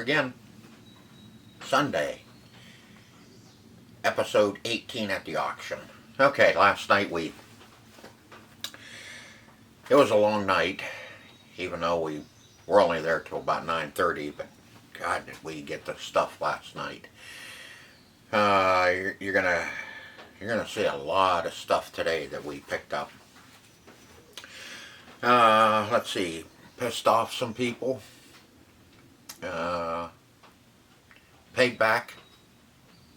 again. Sunday. Episode 18 at the auction. Okay, last night it was a long night, even though we were only there till about 9:30, but God, did we get the stuff last night. You're gonna see a lot of stuff today that we picked up. Let's see, pissed off some people, paid back,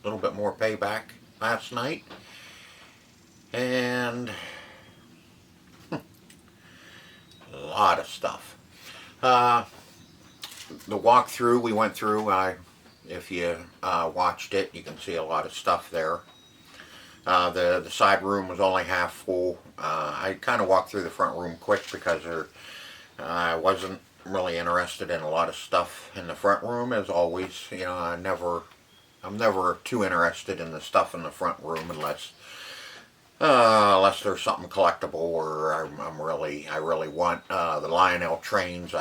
a little bit more payback last night, and a lot of stuff. The walkthrough we went through, if you watched it, you can see a lot of stuff there. The side room was only half full. I kind of walked through the front room quick because I wasn't really interested in a lot of stuff in the front room, as always. You know, I'm never too interested in the stuff in the front room unless there's something collectible or I really want the Lionel trains.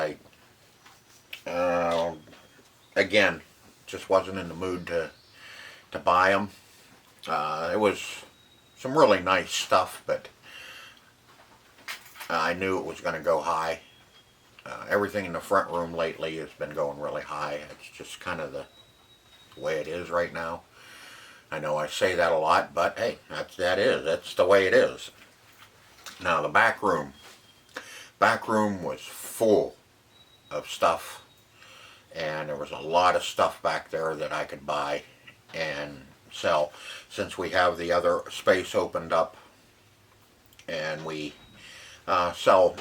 Again, just wasn't in the mood to buy them. It was some really nice stuff, but I knew it was going to go high. Everything in the front room lately has been going really high. It's just kind of the way it is right now. I know I say that a lot, but hey, that's the way it is. Now the back room was full of stuff, and there was a lot of stuff back there that I could buy and sell, since we have the other space opened up and we sell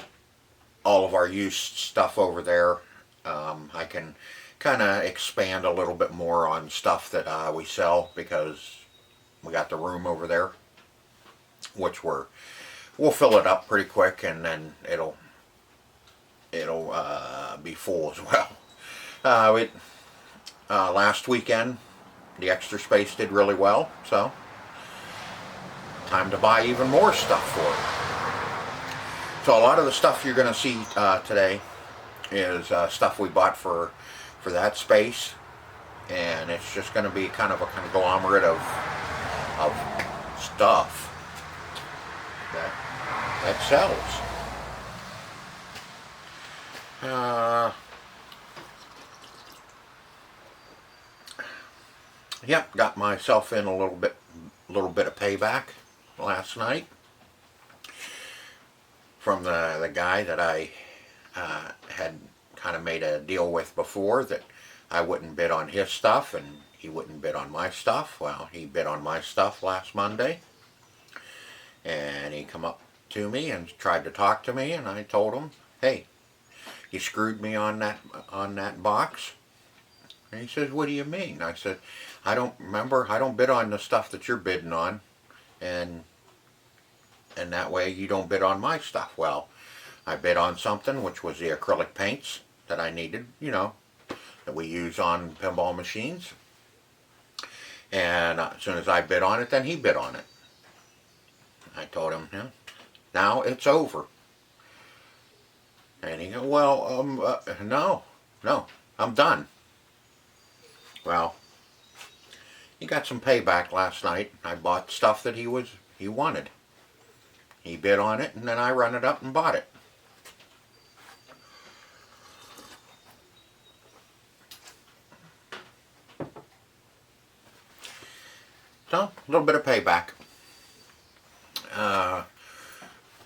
all of our used stuff over there. I can kind of expand a little bit more on stuff that we sell, because we got the room over there, which we'll fill it up pretty quick, and then it'll be full as well. Last weekend the extra space did really well, so time to buy even more stuff for it. So a lot of the stuff you're going to see today is stuff we bought for that space, and it's just going to be kind of a conglomerate of stuff that sells. Yep, got myself in a little bit of payback last night from the guy that I had kind of made a deal with before, that I wouldn't bid on his stuff and he wouldn't bid on my stuff. Well, he bid on my stuff last Monday, and he come up to me and tried to talk to me, and I told him, hey, you screwed me on that box. And he says, what do you mean? I said, I don't bid on the stuff that you're bidding on, and that way you don't bid on my stuff. Well, I bid on something, which was the acrylic paints that I needed, that we use on pinball machines. And as soon as I bid on it, then he bid on it. I told him, yeah, now it's over. And he goes, well, no, I'm done. Well, he got some payback last night. I bought stuff that he wanted. He bid on it, and then I run it up and bought it. So, a little bit of payback.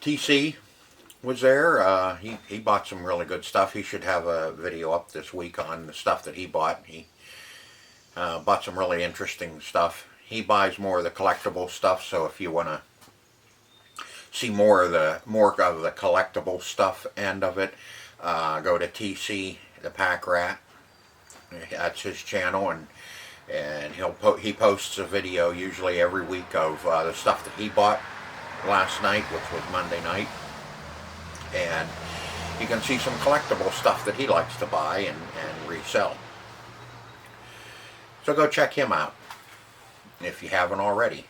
TC was there. He bought some really good stuff. He should have a video up this week on the stuff that he bought. He bought some really interesting stuff. He buys more of the collectible stuff, so if you want to see more of the collectible stuff end of it, go to TC the Pack Rat. That's his channel, and he posts a video usually every week of the stuff that he bought last night, which was Monday night, and you can see some collectible stuff that he likes to buy and resell. So go check him out if you haven't already.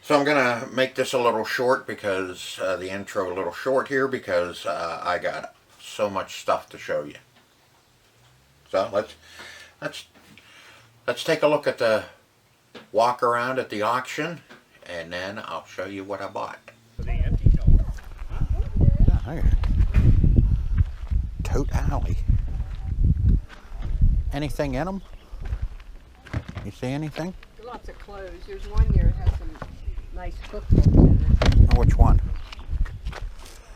So I'm going to make this a little short, because the intro a little short here, because I got so much stuff to show you. So let's take a look at the walk around at the auction, and then I'll show you what I bought. Tote Alley. Anything in them? You see anything? Lots of clothes. There's one here that has some nice cookbooks in it. Which one?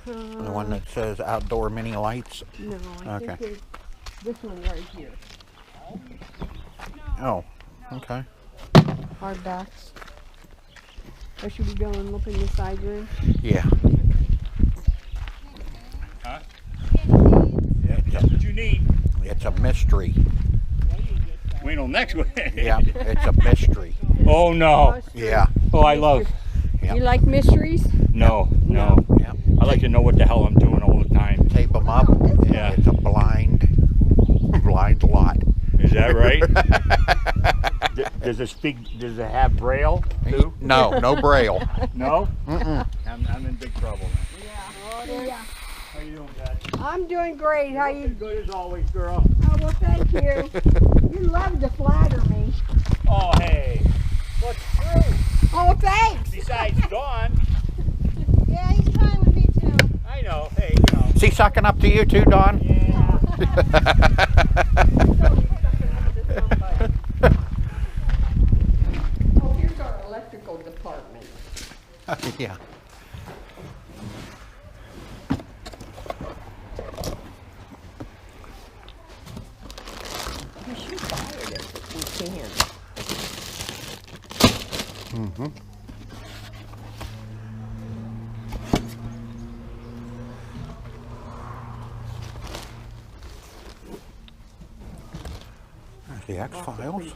The one that says outdoor mini lights? No, I think it's this one right here. Oh, okay. Hardbacks. Or should we go and look in the side room? Yeah. Huh? That's what you need. It's a mystery. Wait till next week. Yeah, it's a mystery. Oh no. Yeah. Oh, I love. Yep. You like mysteries? No. Yep. I like to know what the hell I'm doing all the time. Tape them up. Yeah. It's a blind lot. Is that right? Does it speak? Does it have Braille too? No, no Braille. No. Mm-mm. I'm in big trouble. Yeah. How you doing, Dad? I'm doing great. How you? Good as always, girl. Oh, well, thank you. You love to flatter me. Oh hey. What's true? Oh, thanks. Besides Dawn. Yeah, he's fine with me too. I know. Hey, you know. Is he sucking up to you too, Don? Yeah. Oh, here's our electrical department. Yeah. We should buy it if we can. Mm-hmm. There's the X-Files. This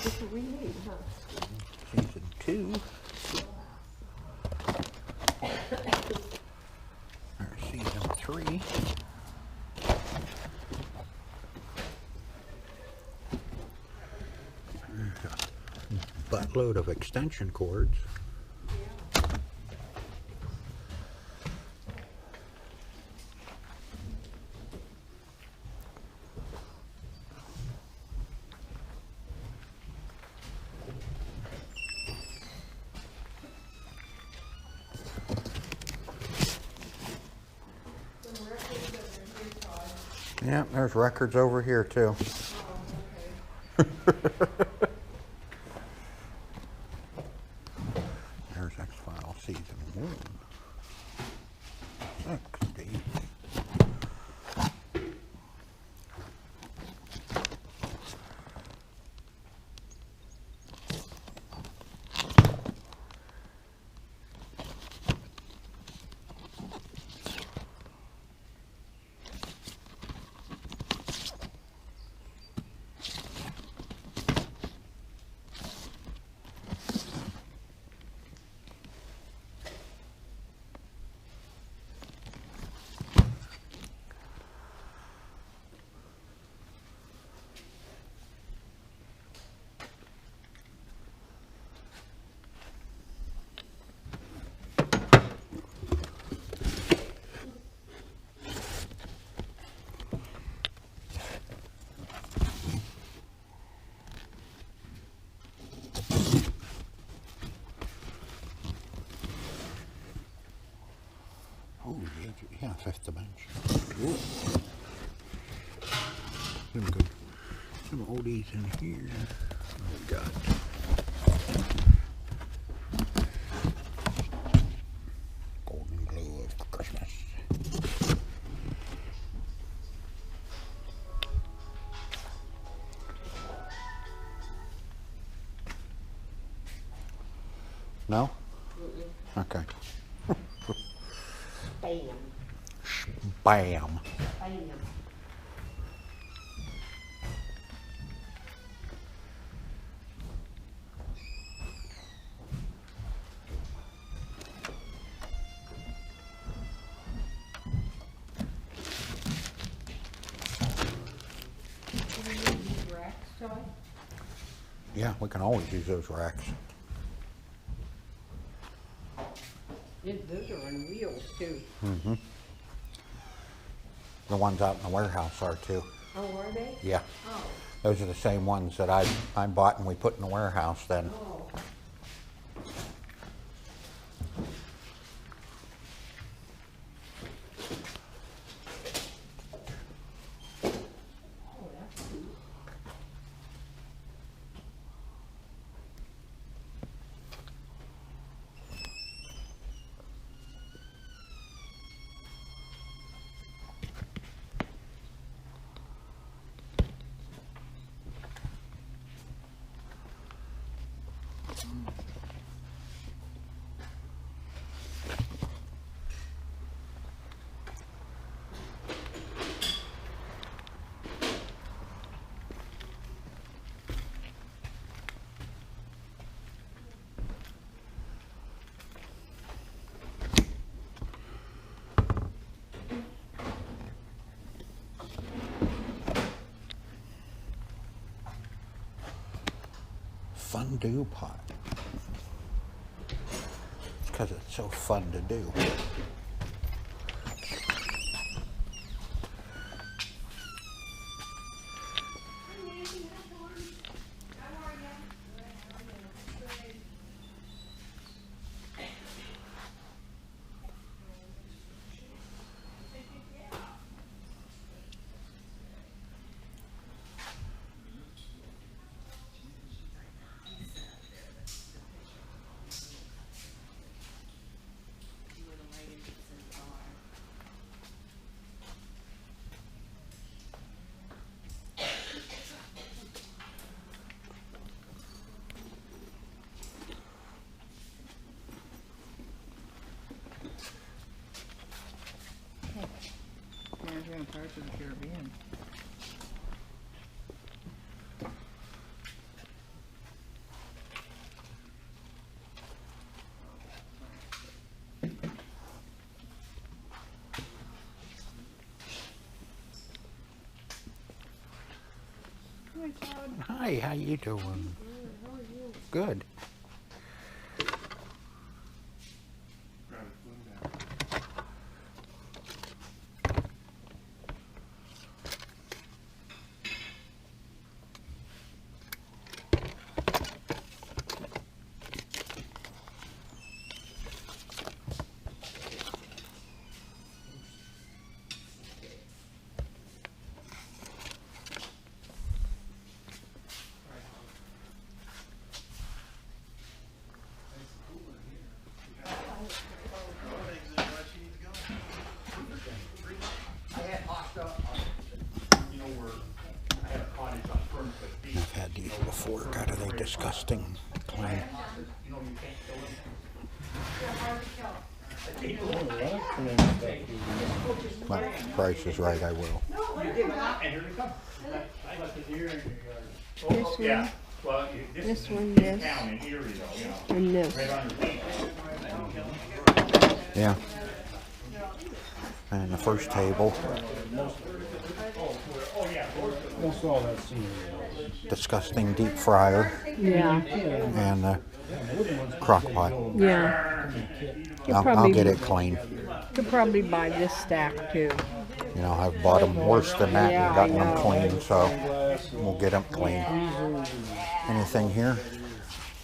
is what we need, huh? Season 2. There's season 3. There's a buttload of extension cords. Yeah, there's records over here too. There's X-Files season 1. 60. Oh, yeah, fifth dimension. Some oldies in here. Oh, God. Golden glow of Christmas. No? Okay. Bam. Bam. Bam. Yeah, we can always use those racks. Yeah, those are on wheels too. Mm-hmm. The ones out in the warehouse are too. Oh, were they? Yeah. Oh. Those are the same ones that I bought and we put in the warehouse then. Oh. Fondue pot. Because it's so fun to do. Caribbean, Pirates of the Caribbean. Hi, Todd. Hi, how you doing? How are you? Good. I've had these before. God, are they disgusting clean. My price is right, I will. This one, Well, this one, this, and this. Yeah. And the first table, That's all that scenery. disgusting deep fryer, Yeah, and the crock pot. yeah. I'll get it clean. Could probably buy this stack too. You know, I've bought them worse than that Yeah, and gotten I them know. clean, so we'll get them clean. Anything here?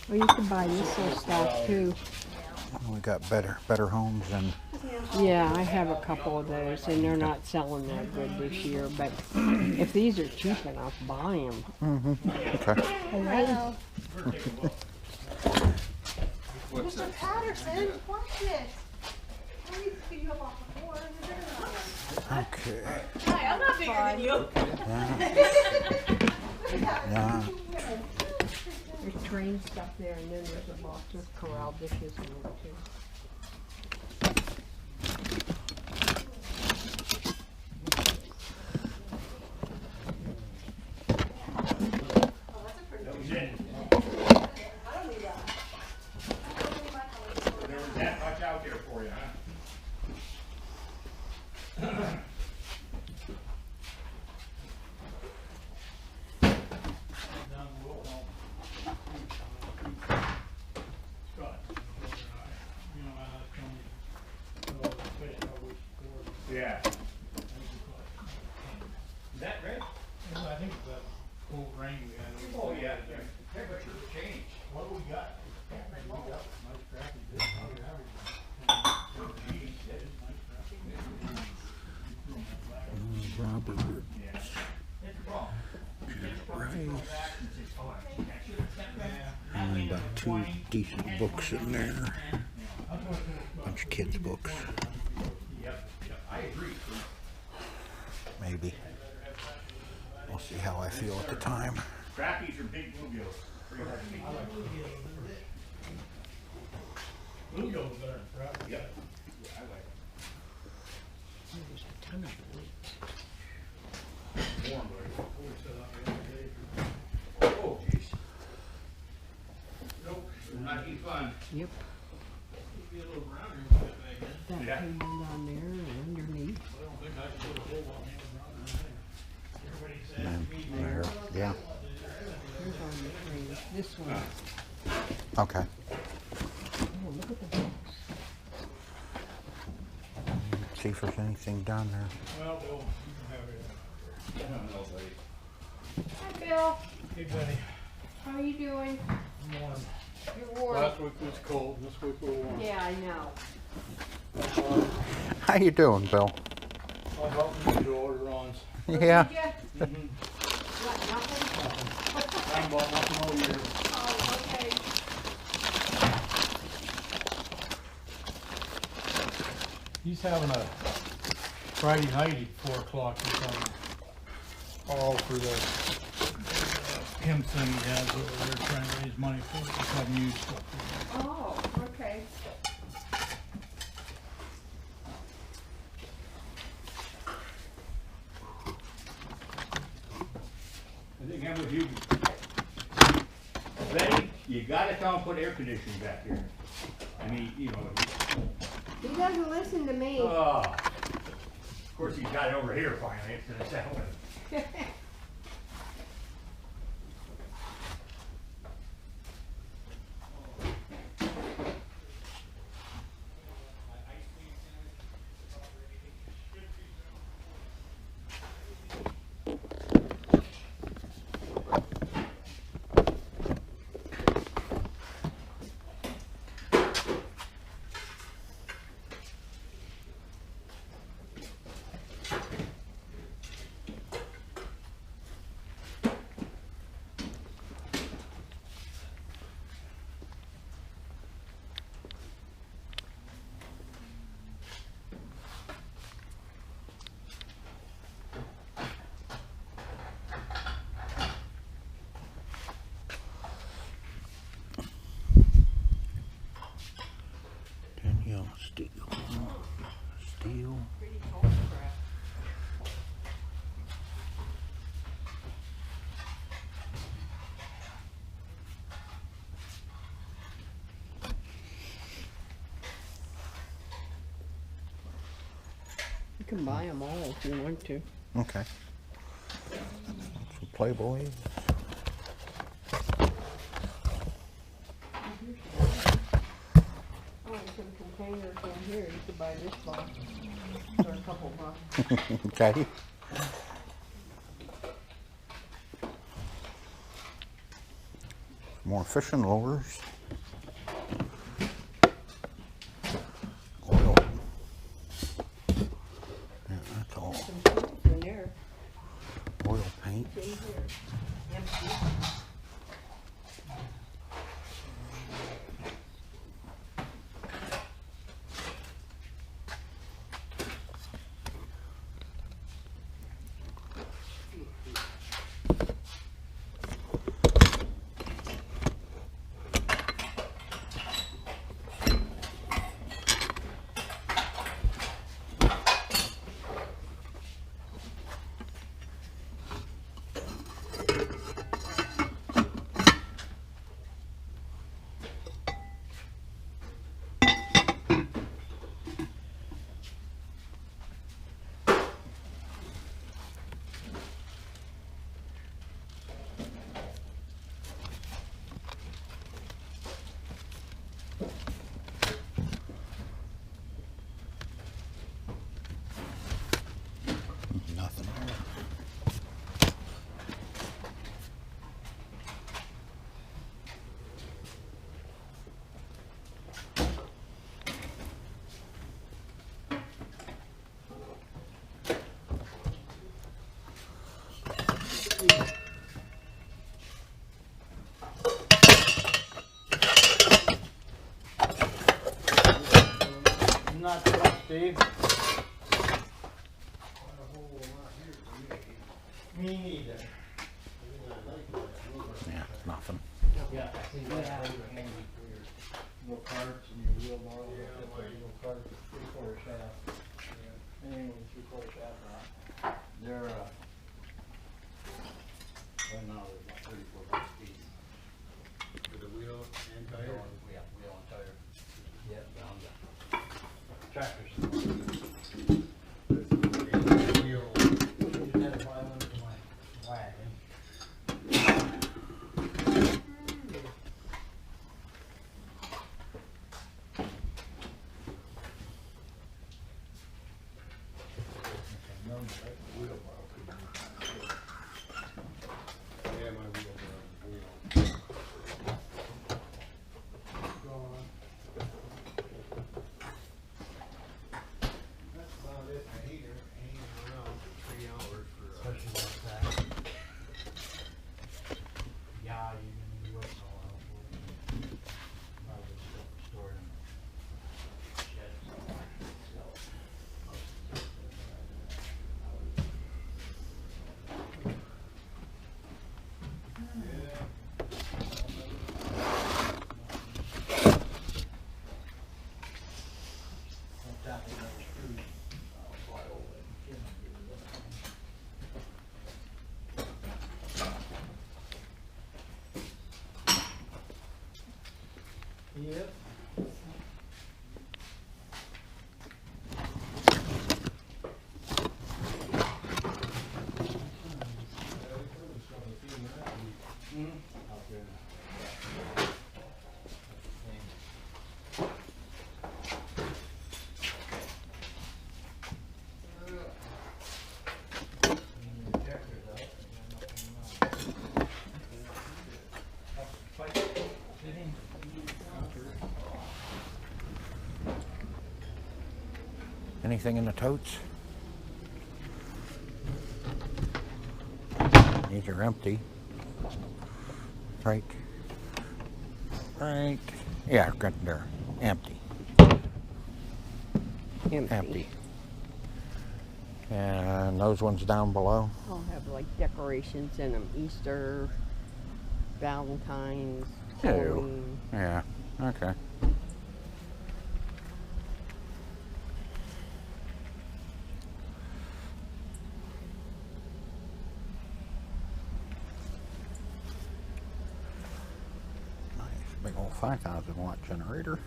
Well, you could buy this little stack too. We got better homes and Yeah, I have a couple of those, and they're not selling that good this year. But if these are cheap enough, buy them. okay. Hello. Mr. Patterson, watch this. I need to speed you up off the floor. Okay. Hi, I'm not bigger than you. Yeah. There's train stuff there, and then there's a box of corral dishes in there too. There was that much out there for you, huh? Yeah. Is that Red? Robert. Rice. And about 2 decent books in there. Bunch of kids' books. Maybe. We'll see how I feel at the time. Crappies are big bluegills. Bluegills better than crappies. Yep. There's a ton of them. Warm, oh, jeez. Nope, not any fun. Yep. Be a little browner when we get back in. That Yeah. came down there and underneath. I don't think I should put a whole lot more browner in there. Everybody said, There. Yeah. Here's on the tree. This one. Okay. Oh, look at the books. See if there's anything down there. well, Bill, you can have it. Hi, Bill. Hey, Betty. How are you doing? I'm warm. You're warm. Last week was cold, this week we're warm. Yeah, I know. How you doing, Bill? I helped you do all your runs. Yeah. Did ya? Mm-hmm. What, nothing? I bought nothing all year. Oh, okay. He's having a Friday night at 4 o'clock. He's having all for the hymn thing he has over there trying to raise money for it. He's having huge stuff. Oh, okay. I think I'm with you. Betty, you gotta tell him put air conditioning back here. I mean, you know, He doesn't listen to me. of course he's got it over here finally, instead of that one. Danielle Steele. Steele. Pretty photograph. You can buy them all if you want to. Okay. Some Playboys. Oh, there's some containers in here. You could buy this box for a couple bucks. Okay. More fishing lures. Oil. Yeah, that's all. Some tools in there. Oil paint. In here. Empty. Steve? Me neither. Yeah, nothing. Yeah, I see that. Yeah. Your carts and your wheelbarrow, your carts, 3/4 shaft. Anything with 3/4 shaft on it. They're, right now, they're about 34 bucks a piece. For the wheel and tire? Yeah, wheel and tire. Yeah, down the tractors. Wheel. You just had to buy one for my wagon. Yeah, my wheel. Gone. That's about it. I hate her hanging around for 3 hours for a. Especially like that. Yeah, you can do it all out for it. Probably store it in the shed somewhere. Yep. Out there. Anything in the totes? These are empty. Right. Right. Yeah, they're empty. Empty. And those ones down below? I'll have like decorations in them. Easter, Valentine's, Halloween. Yeah, okay. Nice big old 5,000 watt generator.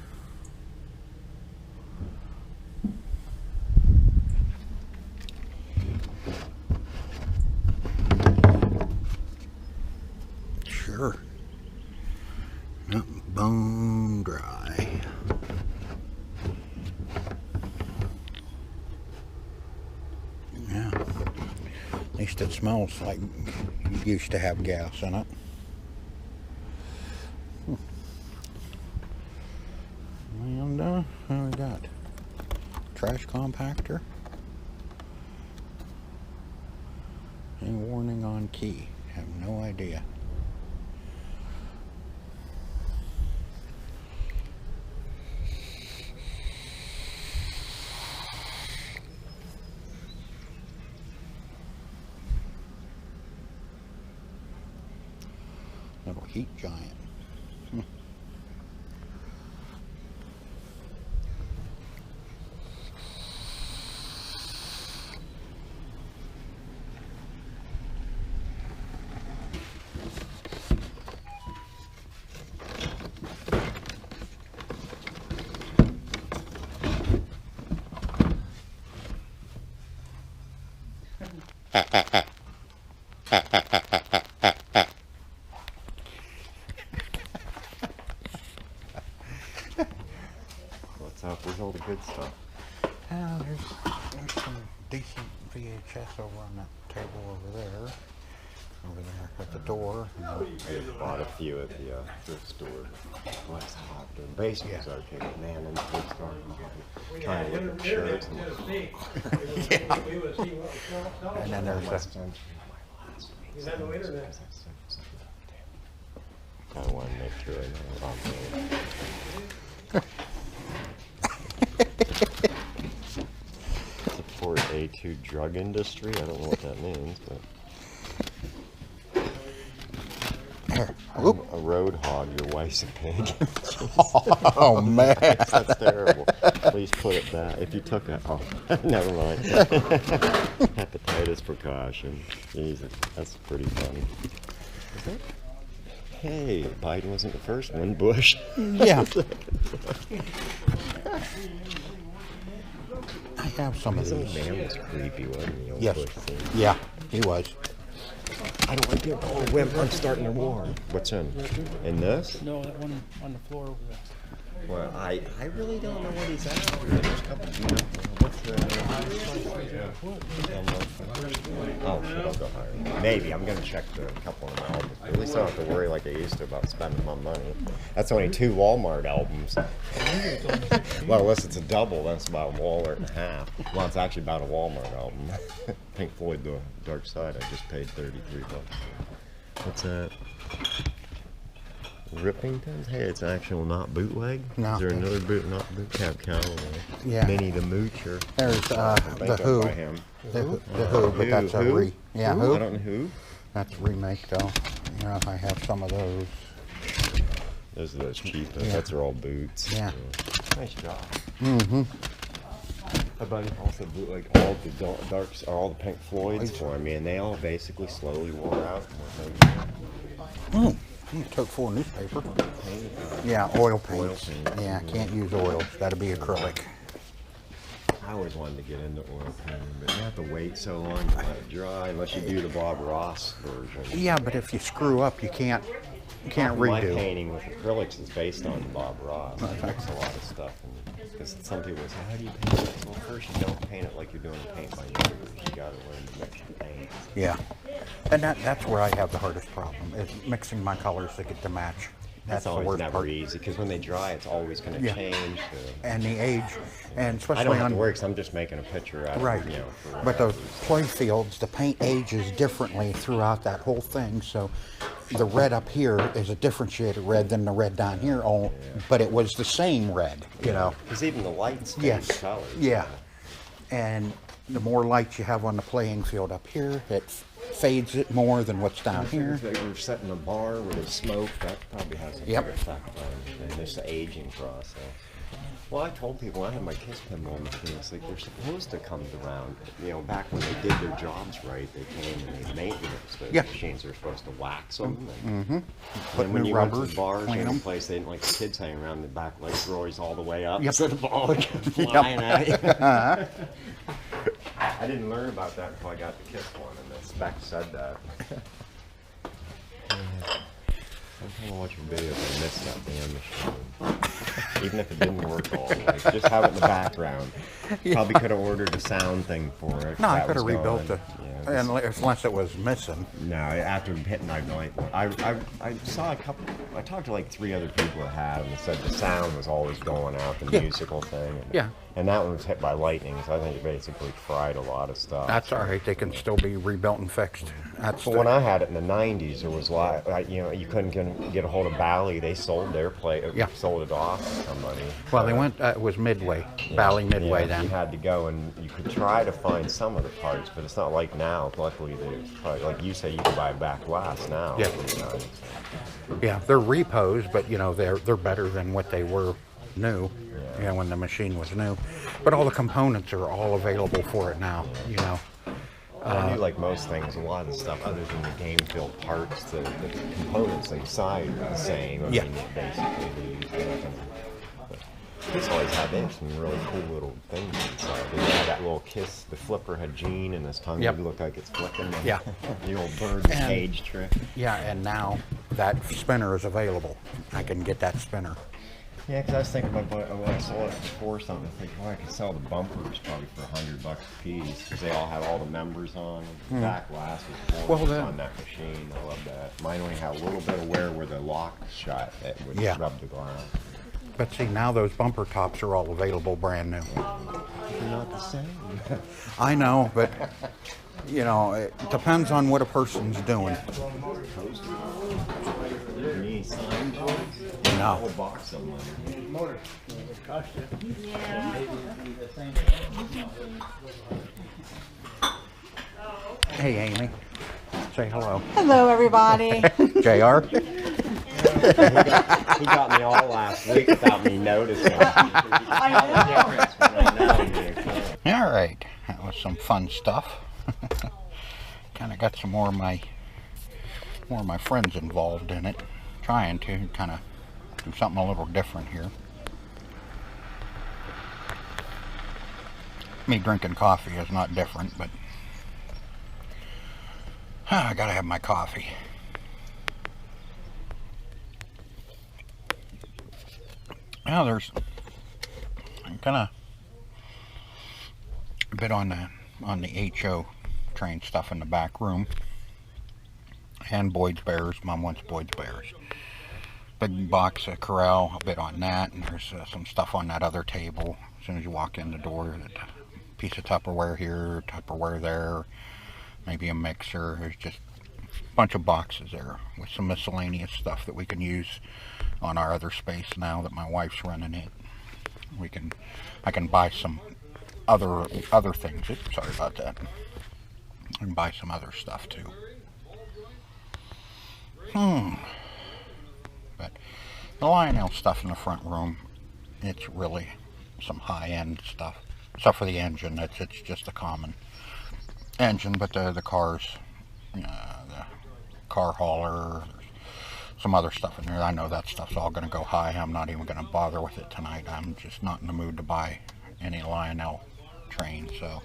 Sure. Yep, bone dry. Yeah. At least it smells like it used to have gas in it. And what do we got? Trash compactor. Any warning on key? Have no idea. Little heat giant. What's up? Where's all the good stuff? There's some decent VHS over on that table over there. Over there at the door. I bought a few at the thrift store last hot during baseball's arcade. Man, in the thrift store, I'm trying to look at shirts. And then there's West a, End. I want to make sure I know what I'm doing. prostitute drug industry. I don't know what that means, but a road hog, your wife's a pig. Oh man. That's terrible. Please put it back. If you took it, oh, never mind. Hepatitis precaution. Jesus, that's pretty funny. Hey, Biden wasn't the first one. Bush. Yeah. I have some of This old these. man was creepy, wasn't he? Old Yes. Bush thing. Yeah, he was. I don't like being called a wimp. I'm starting a war. What's in this? No, that one on the floor over there. Well, I really don't know what he's after. There's a couple. What's the? Oh, shit, I'll go higher. Maybe I'm gonna check the couple of albums. At least I don't have to worry like I used to about spending my money. That's only 2 Walmart albums. Well, unless it's a double, that's about a Walmart and a half. Well, it's actually about a Walmart album. Pink Floyd, The Dark Side. I just paid $33. What's that? Rippingtons? Hey, it's actual not bootleg? No. Is there another not boot Cab Calloway? Yeah. Minnie the Moocher. There's I the think Who. by him. The Who, but that's a Who? yeah, I Who. don't know who. That's a remake though. You know, I have some of those. Those are those cheap. Yeah. That's all boots. Yeah. Nice job. Mm-hmm. My buddy also bootleg all the darks, all the Pink Floyds for me, and they all basically slowly wore out. Mm. Took 4 newspaper. Yeah, oil paints. paints. Yeah, can't use oils. That'll be acrylic. I always wanted to get into oil painting, but you have to wait so long to let it dry unless you do the Bob Ross version. Yeah, but if you screw up, you can't My redo. painting with acrylics is based on Bob Ross. He makes a lot of stuff. Because some people say, how do you paint it? Well, first you don't paint it like you're doing paint by numbers. You got to learn to mix your paint. Yeah, and that's where I have the hardest problem is mixing my colors to get to match. That's the always worst never part. easy because when they dry, it's always going to Yeah. change. And the age, and I especially don't have on to worry because I'm just making a picture out right. of it, for But those whatever. play fields, the paint ages differently throughout that whole thing. So the red up here is a differentiated red than the red down here. But it was the same red, you know. Because even the lights change Yes. colors. Yeah. And the more lights you have on the playing field up here, it fades it more than what's down here. If they were setting a bar where they smoke, that probably has a Yep. big effect on this aging process. Well, I told people when I had my kiss pinball machine, it's like they're supposed to come around. Back when they did their jobs right, they came and they maintenance those Yeah. machines. They're supposed to wax them. And Put then when new you went to rubbers, the bars clean or any 'em. place, they didn't like the kids hanging around the back like throws all the way up. Yep. So the ball would come flying at you. I didn't learn about that until I got the KISS one, and the spec said that. Sometimes I watch a video and I miss that damn machine. Even if it didn't work all the way. Just have it in the background. Probably could have ordered a sound thing for it. No, I That could have was rebuilt gone. it. Yeah, Unless it was missing. no, after hitting my joint, I saw a couple. I talked to like 3 other people that had, and they said the sound was always going out, the Yeah. musical thing. And, Yeah. And that one was hit by lightning, so I think it basically fried a lot of stuff. That's all right. They can still be rebuilt and fixed. That's But when I had it in the '90s, there was you couldn't get a hold of Bally. They sold their Yeah. sold it off to somebody. well, they went. It was Midway, Valley Midway Yeah, then. you had to go and you could try to find some of the parts, but it's not like now. Luckily, they probably, like you say, you can buy back glass now. Yeah. Sometimes. Yeah, they're repos, but they're better than what they were new. Yeah. When the machine was new. But all the components are all available for it now. I knew, like most things, a lot of the stuff other than the game field parts, the components inside are the same. I Yeah. mean, basically, Kiss always had they have some really cool little things inside. They had that little Kiss. The flipper had Gene, and his tongue Yep. would look like it's flicking. Yeah. The old bird And- cage trick. Yeah, and now that spinner is available. I can get that spinner. Yeah, because I was thinking about when I saw it before something, I think, well, I could sell the bumpers probably for $100 a piece because they all had all the members on. The back glass was Well, gorgeous then- on that machine. I love that. Mine only had a little bit of wear where the lock shut that would Yeah. rub the glass. But see, now those bumper tops are all available brand new. They're not the same. I know, but it depends on what a person's doing. Me, No. whole box of money. Hey, Amy. Say hello. Hello, everybody. JR? He got me all last week without me noticing. All right. That was some fun stuff. Kind of got some more of my friends involved in it. Trying to kind of do something a little different here. Me drinking coffee is not different, but I gotta have my coffee. Now there's kind of a bit on the HO train stuff in the back room, and Boyd's Bears. Mom wants Boyd's Bears. Big box of Corral, a bit on that, and there's some stuff on that other table. As soon as you walk in the door, that piece of Tupperware here, Tupperware there, maybe a mixer. There's just a bunch of boxes there with some miscellaneous stuff that we can use on our other space now that my wife's running it. I can buy some other things. Oops, sorry about that. I can buy some other stuff too. But the Lionel stuff in the front room, it's really some high-end stuff. Except for the engine, it's just a common engine, but the cars, the car hauler, there's some other stuff in there. I know that stuff's all going to go high. I'm not even going to bother with it tonight. I'm just not in the mood to buy any Lionel train, so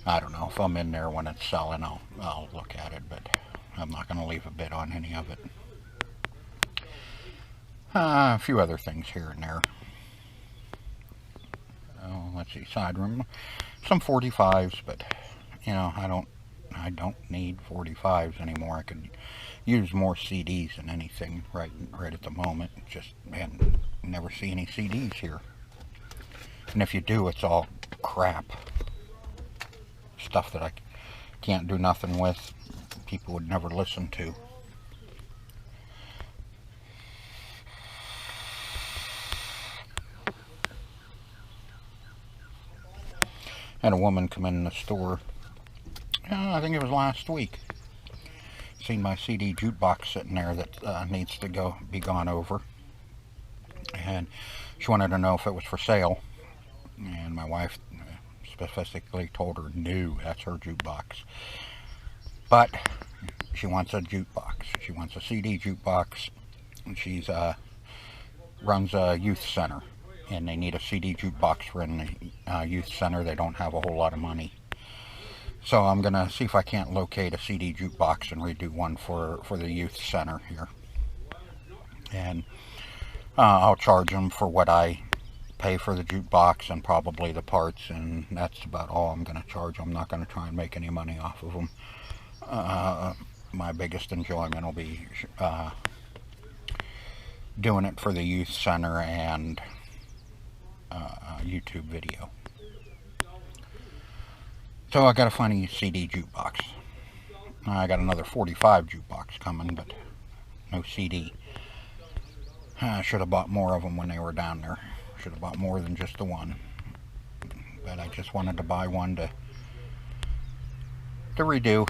I don't know. If I'm in there when it's selling, I'll look at it, but I'm not going to leave a bid on any of it. A few other things here and there. Oh, let's see, side room, some 45s, but you know, I don't need 45s anymore. I could use more CDs than anything right at the moment. Just, man, never see any CDs here. And if you do, it's all crap. Stuff that I can't do nothing with. People would never listen to. Had a woman come in the store, I think it was last week. Seen my CD jukebox sitting there that needs to be gone over. And she wanted to know if it was for sale. And my wife specifically told her, no, that's her jukebox. But she wants a jukebox. She wants a CD jukebox. And she's runs a youth center. And they need a CD jukebox for in the youth center. They don't have a whole lot of money. So I'm going to see if I can't locate a CD jukebox and redo one for the youth center here. And I'll charge them for what I pay for the jukebox and probably the parts, and that's about all I'm going to charge them. I'm not going to try and make any money off of them. My biggest enjoyment will be doing it for the youth center and YouTube video. So I gotta find a CD jukebox. I got another 45 jukebox coming, but no CD. I should have bought more of them when they were down there. Should have bought more than just the one. But I just wanted to buy one to redo,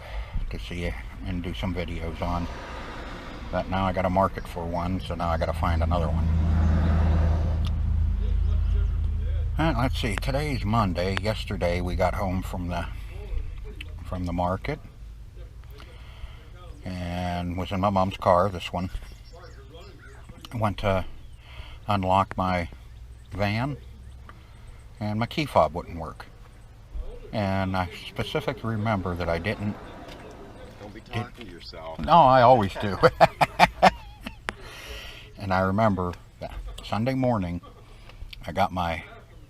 to see it and do some videos on. But now I got a market for one, so now I got to find another one. Let's see, today's Monday. Yesterday we got home from the market and was in my mom's car, this one. Went to unlock my van and my key fob wouldn't work. And I specifically remember that I didn't... Don't be talking to yourself. No, I always do. And I remember that Sunday morning I got my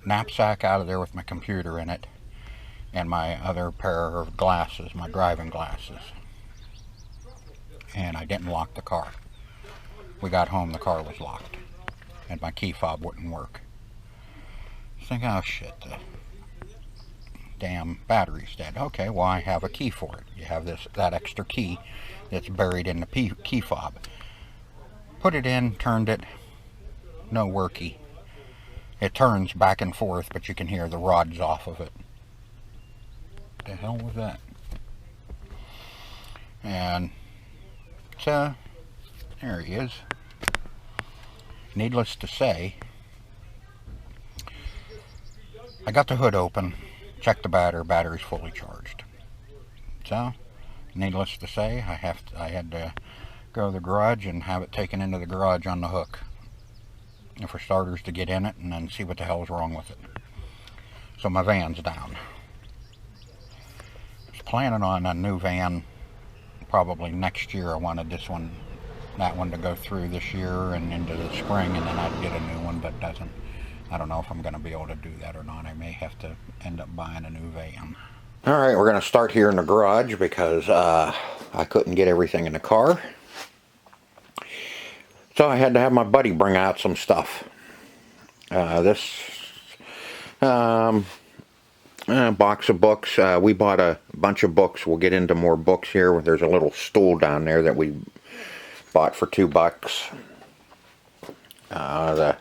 knapsack out of there with my computer in it and my other pair of glasses, my driving glasses, and I didn't lock the car. We got home, the car was locked and my key fob wouldn't work. I think, oh shit, the damn battery's dead. Okay, well I have a key for it. You have that extra key that's buried in the key fob. Put it in, turned it, no worky. It turns back and forth, but you can hear the rods off of it. What the hell was that? And so, there he is. Needless to say, I got the hood open, checked the battery's fully charged. So, needless to say, I had to go to the garage and have it taken into the garage on the hook. And for starters, to get in it and then see what the hell's wrong with it. So my van's down. I was planning on a new van probably next year. I wanted that one to go through this year and into the spring, and then I'd get a new one, but I don't know if I'm going to be able to do that or not. I may have to end up buying a new van. Alright, we're going to start here in the garage because I couldn't get everything in the car. So I had to have my buddy bring out some stuff. This box of books. We bought a bunch of books. We'll get into more books here. There's a little stool down there that we bought for $2. The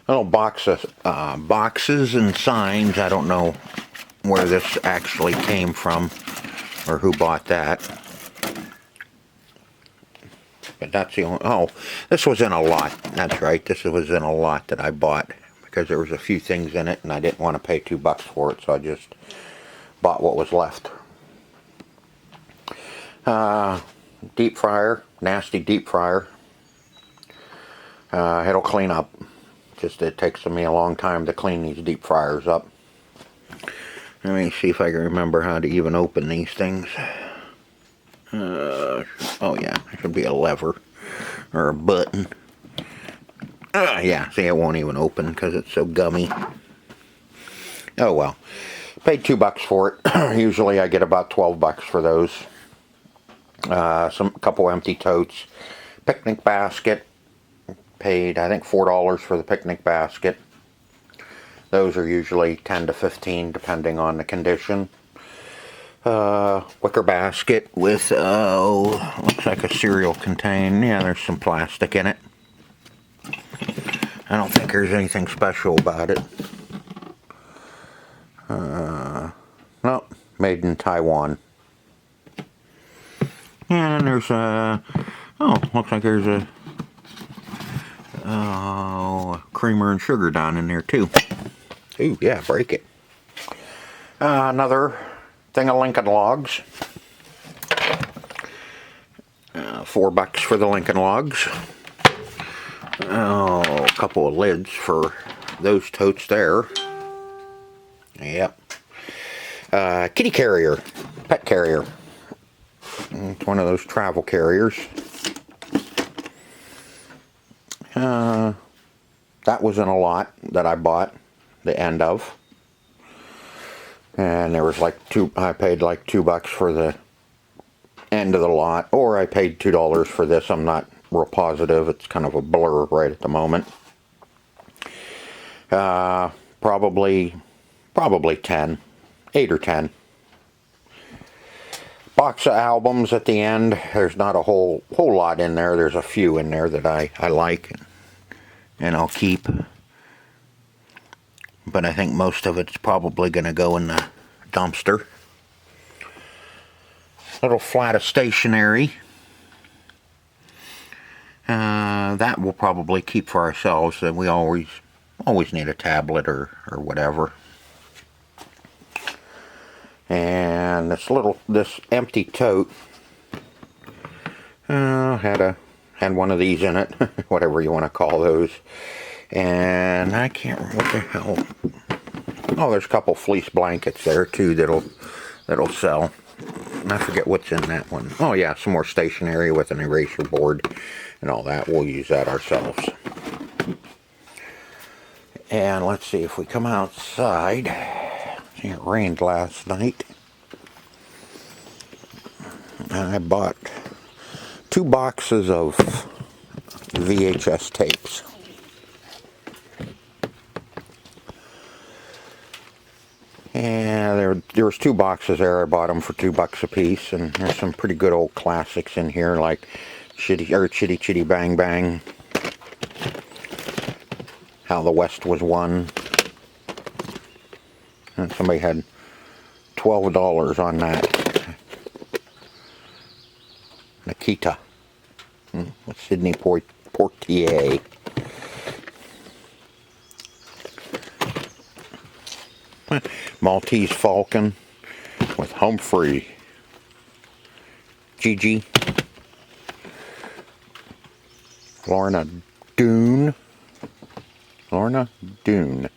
little boxes and signs. I don't know where this actually came from or who bought that. But that's the only, oh, this was in a lot. That's right, this was in a lot that I bought because there was a few things in it and I didn't want to pay $2 for it, so I just bought what was left. Deep fryer, nasty deep fryer. It'll clean up. Just it takes me a long time to clean these deep fryers up. Let me see if I can remember how to even open these things. Oh yeah, there should be a lever or a button. Yeah, see, it won't even open because it's so gummy. Oh well, paid $2 for it. Usually I get about $12 for those. Couple empty totes, picnic basket. Paid I think $4 for the picnic basket. Those are usually 10 to 15 depending on the condition. Wicker basket with, looks like a cereal contain. Yeah, there's some plastic in it. I don't think there's anything special about it. No, made in Taiwan. And there's looks like there's a creamer and sugar down in there too. Ooh, yeah, break it. Another thing of Lincoln Logs. $4 for the Lincoln Logs. Oh, a couple of lids for those totes there. Yep. Kitty carrier, pet carrier. It's one of those travel carriers. That was in a lot that I bought the end of. And there was like I paid like $2 for the end of the lot, or I paid $2 for this. I'm not real positive. It's kind of a blur right at the moment. Probably 10, 8 or 10. Box of albums at the end. There's not a whole lot in there. There's a few in there that I like and I'll keep. But I think most of it's probably going to go in the dumpster. Little flat of stationery. That we'll probably keep for ourselves. And we always need a tablet or whatever. And this empty tote had one of these in it, whatever you want to call those. And I can't remember what the hell. Oh, there's a couple fleece blankets there too that'll sell. And I forget what's in that one. Oh yeah, some more stationery with an eraser board and all that. We'll use that ourselves. And let's see if we come outside. It rained last night. And I bought 2 boxes of VHS tapes. And there was 2 boxes there. I bought them for $2 a piece, and there's some pretty good old classics in here, like Chitty Chitty Bang Bang. How the West Was Won. And somebody had $12 on that. Nikita. With Sidney Poitier. Maltese Falcon with Humphrey. Gigi. Lorna Doone. Lorna Doone.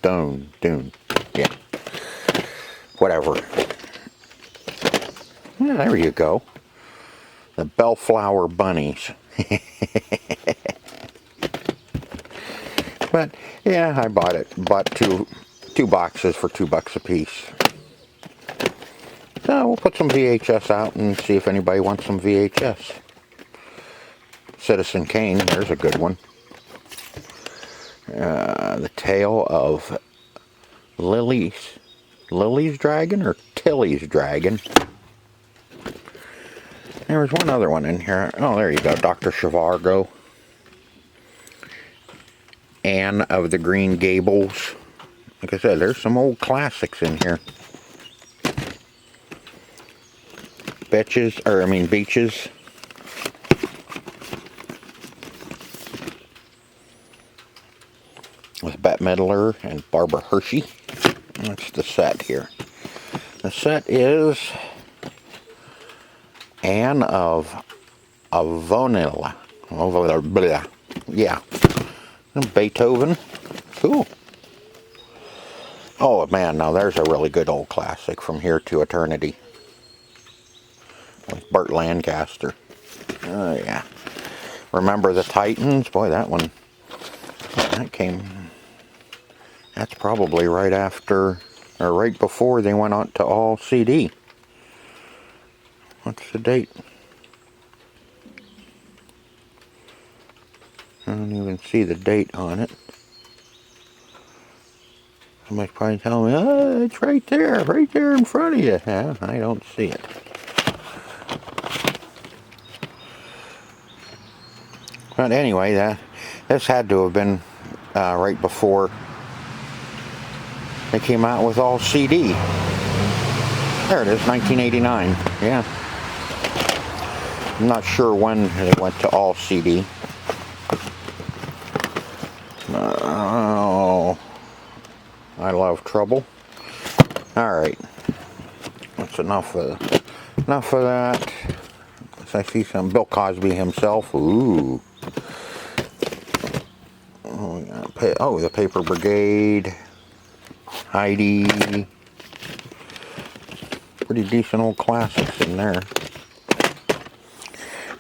Doone. Yeah. Whatever. Yeah, there you go. The Bellflower Bunnies. But yeah, I bought it. Bought two boxes for $2 a piece. So we'll put some VHS out and see if anybody wants some VHS. Citizen Kane, there's a good one. The Tale of Lily's Dragon or Tilly's Dragon. There was one other one in here. Oh, there you go. Dr. Zhivago. Anne of the Green Gables. Like I said, there's some old classics in here. Beaches. With Bette Midler and Barbara Hershey. That's the set here. The set is Anne of Avonilla. Yeah. Beethoven. Cool. Oh man, now there's a really good old classic, From Here to Eternity. With Burt Lancaster. Oh yeah. Remember the Titans? Boy, that one. That came. That's probably right after, or right before they went on to all CD. What's the date? I don't even see the date on it. Somebody's probably telling me, oh, it's right there in front of you. Yeah, I don't see it. But anyway, this had to have been right before they came out with all CD. There it is, 1989. Yeah. I'm not sure when they went to all CD. Oh, I love trouble. All right, that's enough of that. I see some Bill Cosby himself. Ooh. Oh, the Paper Brigade. Heidi. Pretty decent old classics in there.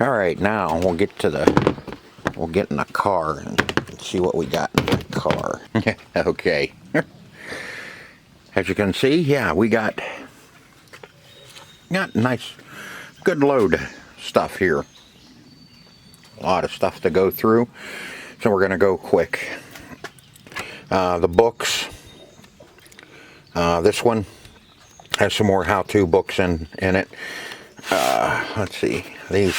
All right, now we'll get in the car and see what we got in the car. Okay. As you can see, yeah, we got nice, good load stuff here. A lot of stuff to go through, so we're gonna go quick. The books. This one has some more how-to books in it. Let's see. These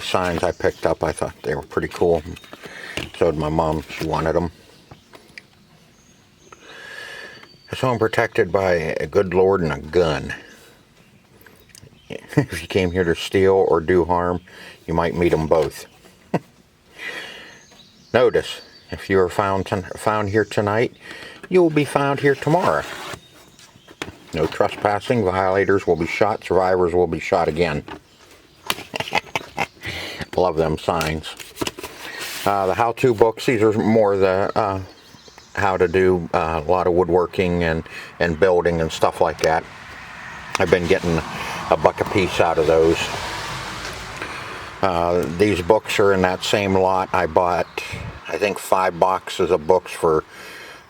signs I picked up, I thought they were pretty cool. So did my mom. She wanted them. Someone protected by a good Lord and a gun. If you came here to steal or do harm, you might meet them both. Notice, if you are found here tonight, you will be found here tomorrow. No trespassing. Violators will be shot. Survivors will be shot again. Love them signs. The how-to books. These are more the how to do a lot of woodworking and building and stuff like that. I've been getting $1 a piece out of those. These books are in that same lot. I bought, I think, 5 boxes of books for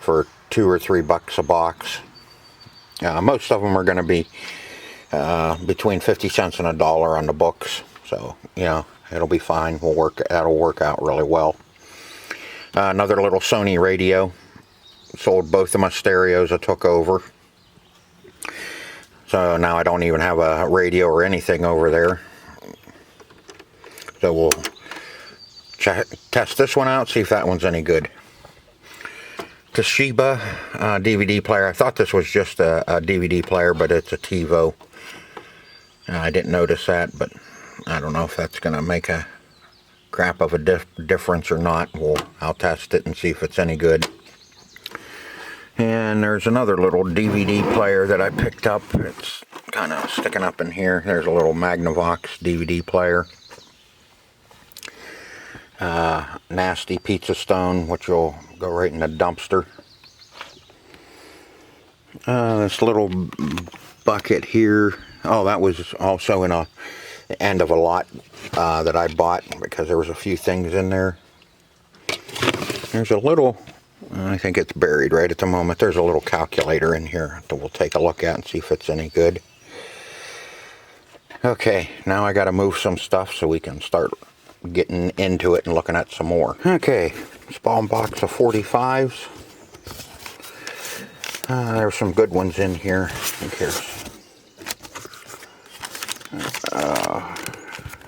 $2 or $3 a box. Most of them are going to be between 50 cents and $1 on the books, so it'll be fine. That'll work out really well. Another little Sony radio. Sold both of my stereos. I took over, so now I don't even have a radio or anything over there. So we'll test this one out, see if that one's any good. Toshiba DVD player. I thought this was just a DVD player, but it's a TiVo. I didn't notice that, but I don't know if that's going to make a crap of a difference or not. I'll test it and see if it's any good. And there's another little DVD player that I picked up. It's kind of sticking up in here. There's a little Magnavox DVD player. Nasty pizza stone, which will go right in the dumpster. This little bucket here. Oh, that was also in the end of a lot that I bought because there was a few things in there. There's a little, I think it's buried right at the moment. There's a little calculator in here that we'll take a look at and see if it's any good. Okay, now I got to move some stuff so we can start getting into it and looking at some more. Okay, small box of 45s. There's some good ones in here. Who cares?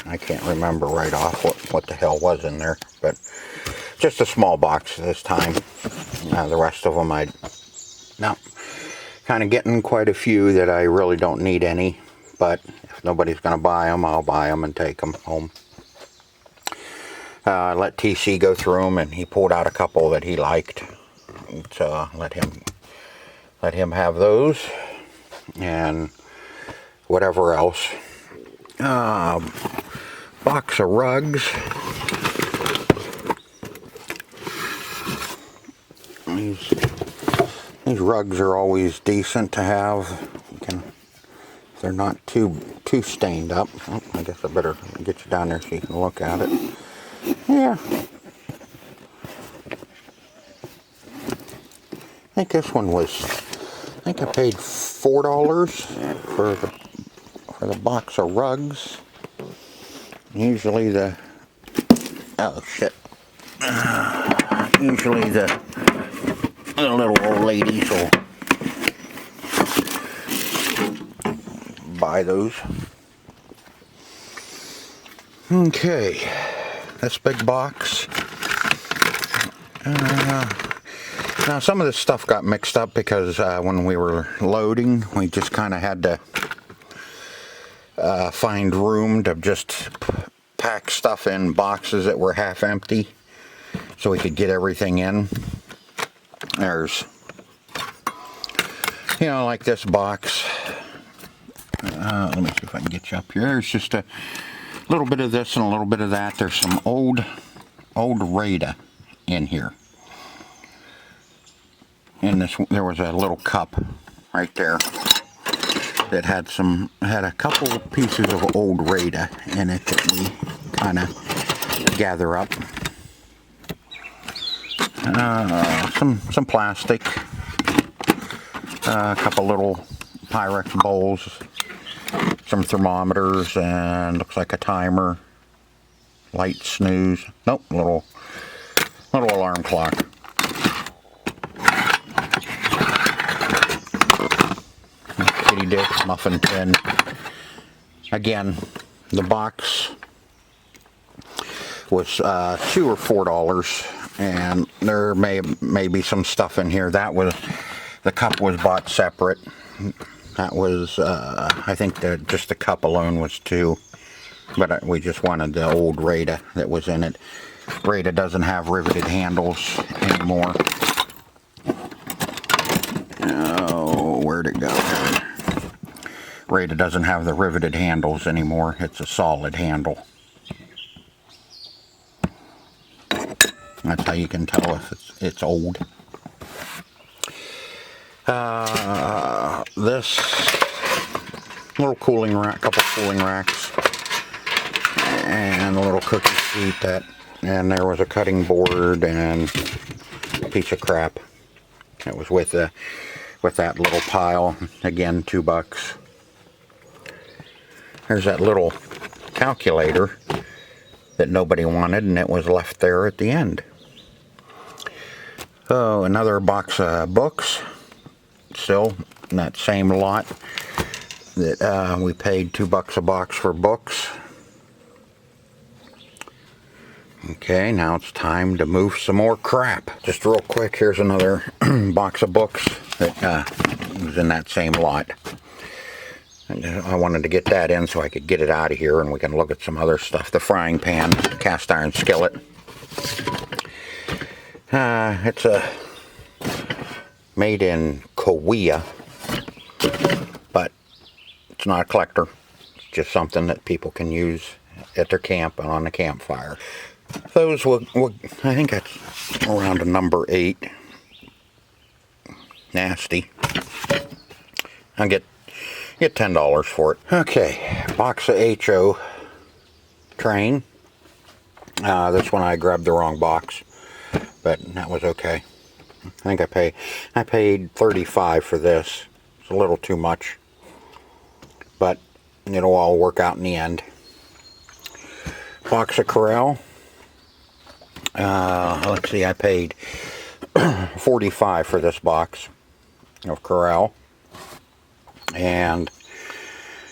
I can't remember right off what the hell was in there, but just a small box this time. The rest of them kind of getting quite a few that I really don't need any, but if nobody's going to buy them, I'll buy them and take them home. I let TC go through them, and he pulled out a couple that he liked. So let him have those, and whatever else. Box of rugs. These rugs are always decent to have. If they're not too stained up. Oh, I guess I better get you down there so you can look at it. Yeah. I think this one was, I think I paid $4 for the box of rugs. Usually oh shit. Usually the little old ladies will buy those. Okay. This big box. Now some of this stuff got mixed up because when we were loading, we just kind of had to find room to just pack stuff in boxes that were half empty so we could get everything in. There's, like this box. Let me see if I can get you up here. There's just a little bit of this and a little bit of that. There's some old Rada in here. In this, there was a little cup right there that had a couple pieces of old Rada in it that we kind of gather up. Some plastic, a couple little Pyrex bowls, some thermometers, and looks like a timer, light snooze. Nope, little alarm clock. Kitty dish, muffin tin. Again, the box was $2 or $4, and there may be some stuff in here. The cup was bought separate. That was I think just the cup alone was $2, but we just wanted the old Rada that was in it. Rada doesn't have riveted handles anymore. Oh, where'd it go? Rada doesn't have the riveted handles anymore. It's a solid handle. That's how you can tell if it's old. This little cooling rack, couple cooling racks, and a little cookie sheet and there was a cutting board and a piece of crap that was with that little pile. Again, $2. There's that little calculator that nobody wanted, and it was left there at the end. Oh, another box of books, still in that same lot that we paid $2 a box for books. Okay, now it's time to move some more crap. Just real quick, here's another box of books that was in that same lot. And I wanted to get that in so I could get it out of here and we can look at some other stuff. The frying pan, cast iron skillet. It's made in Korea, but it's not a collector. It's just something that people can use at their camp and on the campfire. Those will I think that's around a number 8. Nasty. I'll get $10 for it. Okay, box of HO train. This one I grabbed the wrong box, but that was okay. I think I paid $35 for this. It's a little too much, but it'll all work out in the end. Box of Corral. Let's see, I paid $45 for this box of Corral. And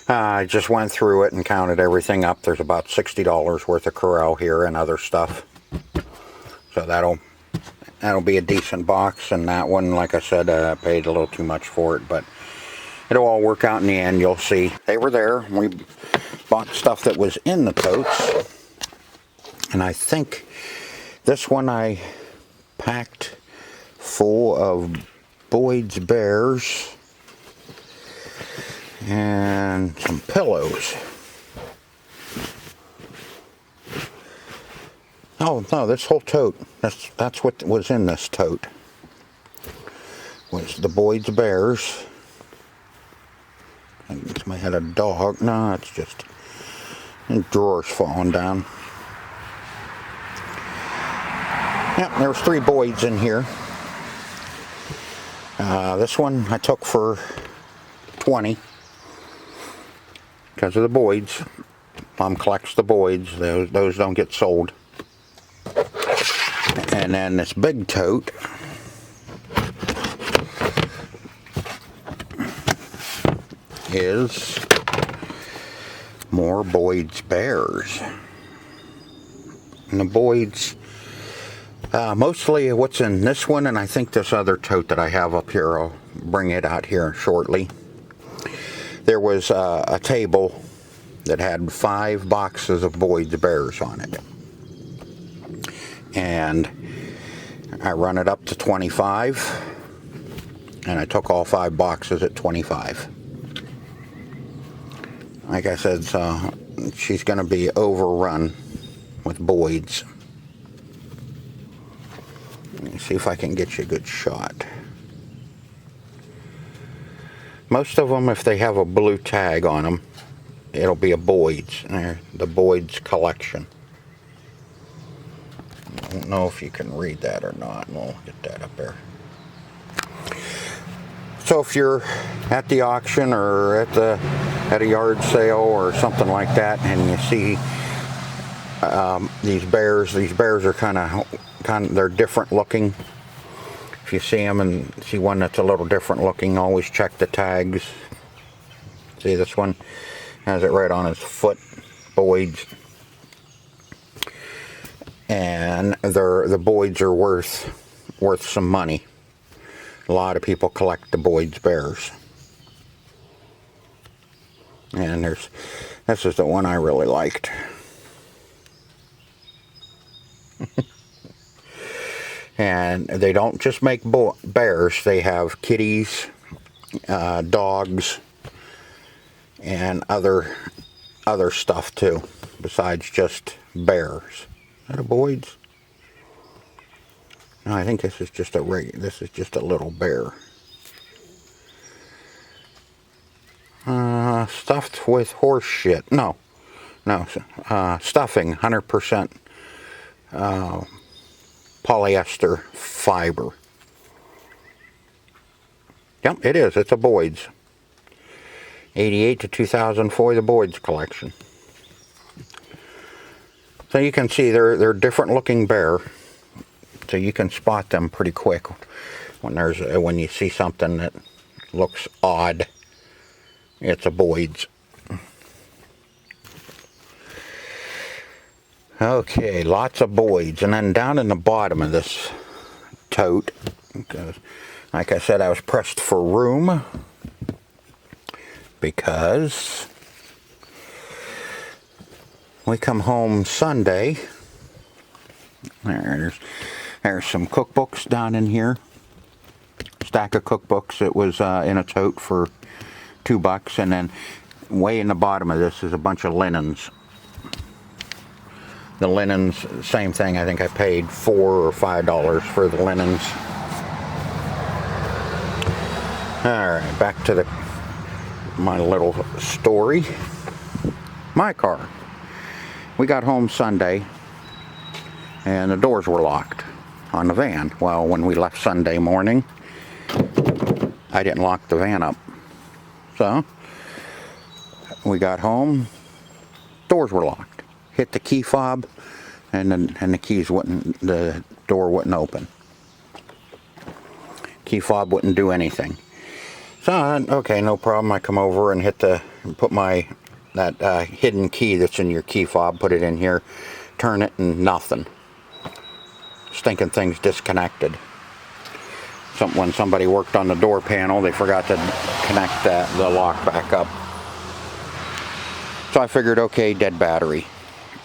I just went through it and counted everything up. There's about $60 worth of Corral here and other stuff. So that'll be a decent box. And that one, like I said, I paid a little too much for it, but it'll all work out in the end. You'll see. They were there. We bought stuff that was in the totes. And I think this one I packed full of Boyd's Bears and some pillows. Oh no, this whole tote. That's what was in this tote. Was the Boyd's Bears. I guess I had a dog. No, it's just drawers falling down. Yep, there was 3 Boyds in here. This one I took for $20 because of the Boyds. Mom collects the Boyds. Those don't get sold. And then this big tote is more Boyd's Bears. And the Boyds, mostly what's in this one, and I think this other tote that I have up here, I'll bring it out here shortly. There was a table that had 5 boxes of Boyd's Bears on it. And I run it up to 25, and I took all 5 boxes at 25. Like I said, so she's going to be overrun with Boyd's. Let me see if I can get you a good shot. Most of them, if they have a blue tag on them, it'll be a Boyd's. The Boyd's collection. I don't know if you can read that or not. We'll get that up there. So if you're at the auction or at a yard sale or something like that, and you see these bears are kind of they're different looking. If you see them and see one that's a little different looking, always check the tags. See, this one has it right on his foot, Boyd's. And the Boyd's are worth some money. A lot of people collect the Boyd's Bears. And this is the one I really liked. And they don't just make bears, they have kitties, dogs, and other stuff too, besides just bears. Is that a Boyd's? No, I think this is just a little bear. Stuffed with horse shit. No, stuffing, 100% polyester fiber. Yep, it is. It's a Boyd's. 88 to 2004, the Boyd's collection. So you can see they're different looking bear. So you can spot them pretty quick when you see something that looks odd. It's a Boyd's. Okay, lots of Boyds. And then down in the bottom of this tote, because like I said, I was pressed for room because we come home Sunday. There's some cookbooks down in here. Stack of cookbooks. It was in a tote for $2, and then way in the bottom of this is a bunch of linens. The linens, same thing. I think I paid $4 or $5 for the linens. All right, back to my little story. My car. We got home Sunday, and the doors were locked on the van. Well, when we left Sunday morning, I didn't lock the van up. So we got home, doors were locked. Hit the key fob, and the door wouldn't open. Key fob wouldn't do anything. So okay, no problem. I come over and put that hidden key that's in your key fob, put it in here, turn it, and nothing. Stinking thing's disconnected. When somebody worked on the door panel, they forgot to connect the lock back up. So I figured, okay, dead battery.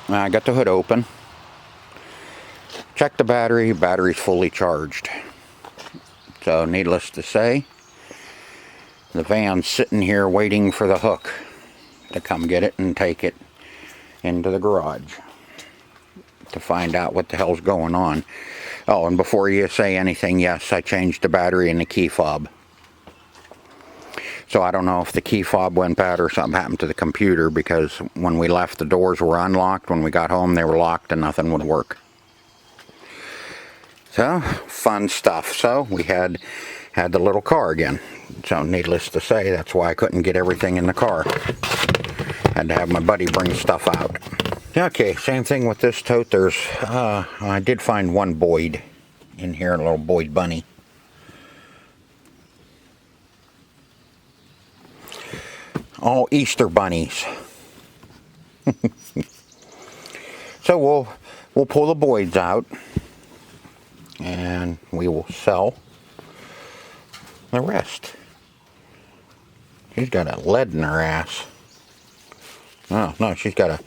I got the hood open. Checked the battery. Battery's fully charged. So needless to say, the van's sitting here waiting for the hook to come get it and take it into the garage to find out what the hell's going on. Oh, and before you say anything, yes, I changed the battery in the key fob. So I don't know if the key fob went bad or something happened to the computer, because when we left, the doors were unlocked. When we got home, they were locked and nothing would work. So, fun stuff. So we had the little car again. So needless to say, that's why I couldn't get everything in the car. Had to have my buddy bring stuff out. Okay, same thing with this tote. I did find one Boyd in here, a little Boyd bunny. All Easter bunnies. So we'll pull the Boyds out, and we will sell the rest. She's got a lead in her ass. Oh no, she's got a